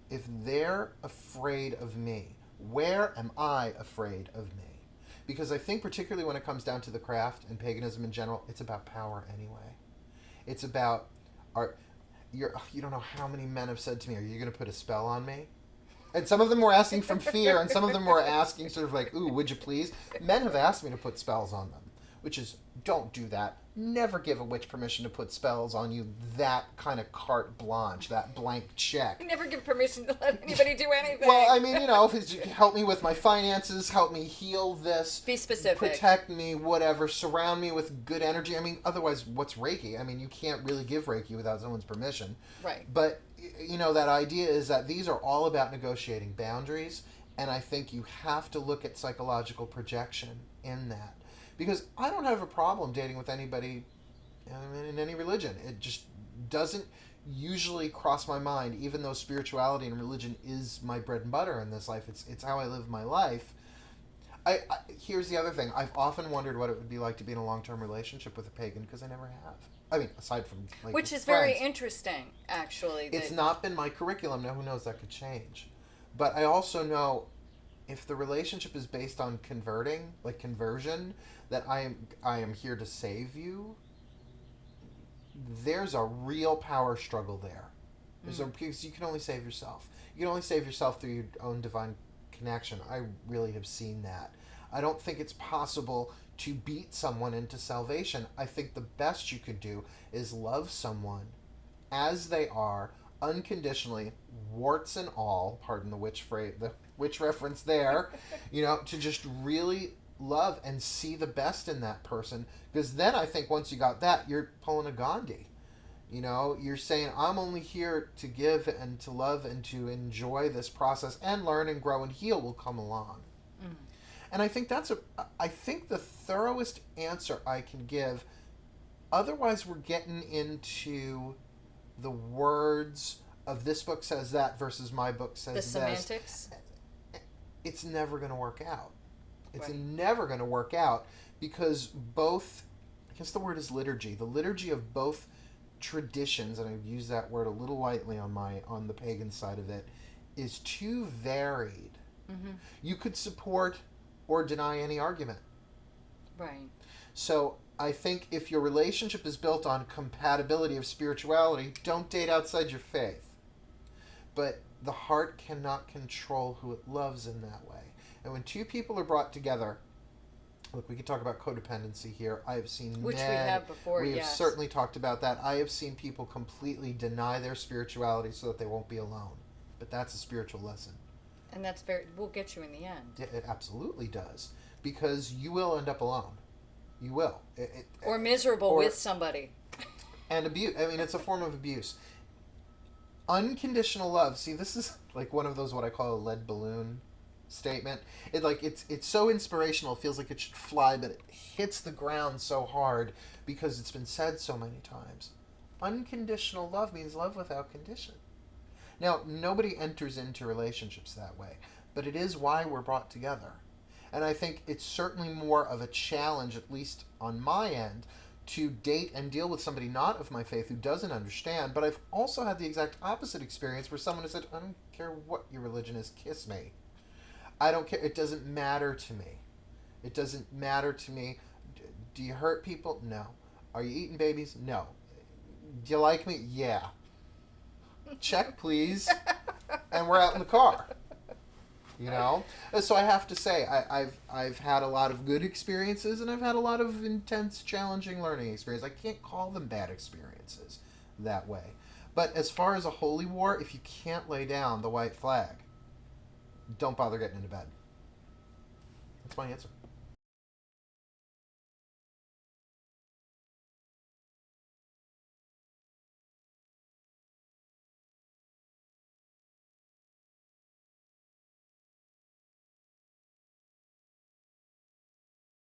if they're afraid of me, where am I afraid of me? Because I think particularly when it comes down to the craft and paganism in general, it's about power anyway. It's about are you don't know how many men have said to me, "Are you going to put a spell on me?" And some of them were asking from fear, and some of them were asking sort of like, "Ooh, would you please?" Men have asked me to put spells on them, which is, don't do that. Never give a witch permission to put spells on you. That kind of carte blanche, that blank check. Never give permission to let anybody do anything. Well, I mean, if it's help me with my finances, help me heal this. Be specific. Protect me, whatever. Surround me with good energy. I mean, otherwise, what's Reiki? I mean, you can't really give Reiki without someone's permission. Right. But, that idea is that these are all about negotiating boundaries, and I think you have to look at psychological projection in that. Because I don't have a problem dating with anybody in any religion. It just doesn't usually cross my mind, even though spirituality and religion is my bread and butter in this life. It's how I live my life. Here's the other thing. I've often wondered what it would be like to be in a long-term relationship with a pagan, because I never have. I mean, aside from which is friends. very interesting, actually. It's not been my curriculum. Now, who knows, that could change. But I also know if the relationship is based on conversion, that I am here to save you, there's a real power struggle there. Because you can only save yourself. You can only save yourself through your own divine connection. I really have seen that. I don't think it's possible to beat someone into salvation. I think the best you could do is love someone as they are, unconditionally, warts and all, pardon the witch reference there, to just really love and see the best in that person. Because then I think once you got that, you're pulling a Gandhi. You're saying, I'm only here to give and to love and to enjoy this process, and learn and grow and heal will come along. Mm. And I think I think the thoroughest answer I can give. Otherwise, we're getting into the words of this book says that versus my book says this. The semantics? It's never going to work out. It's right. never going to work out, because both, I guess the word is liturgy. The liturgy of both traditions, and I've used that word a little lightly on the pagan side of it, is too varied. Mm-hmm. You could support or deny any argument. Right. So I think if your relationship is built on compatibility of spirituality, don't date outside your faith. But the heart cannot control who it loves in that way. And when two people are brought together, look, we could talk about codependency here. I have seen which we have before, we have yes. certainly talked about that. I have seen people completely deny their spirituality so that they won't be alone. But that's a spiritual lesson. And will get you in the end. It absolutely does. Because you will end up alone. You will. Or miserable with somebody. And abuse. I mean, it's a form of abuse. Unconditional love. See, this is like one of those, what I call a lead balloon statement. It's so inspirational. It feels like it should fly, but it hits the ground so hard because it's been said so many times. Unconditional love means love without condition. Now, nobody enters into relationships that way, but it is why we're brought together. And I think it's certainly more of a challenge, at least on my end, to date and deal with somebody not of my faith who doesn't understand. But I've also had the exact opposite experience where someone has said, I don't care what your religion is, kiss me. I don't care. It doesn't matter to me. It doesn't matter to me. Do you hurt people? No. Are you eating babies? No. Do you like me? Yeah. Check, please. And we're out in the car. So I have to say, I've had a lot of good experiences, and I've had a lot of intense, challenging learning experiences. I can't call them bad experiences that way. But as far as a holy war, if you can't lay down the white flag, don't bother getting into bed. That's my answer.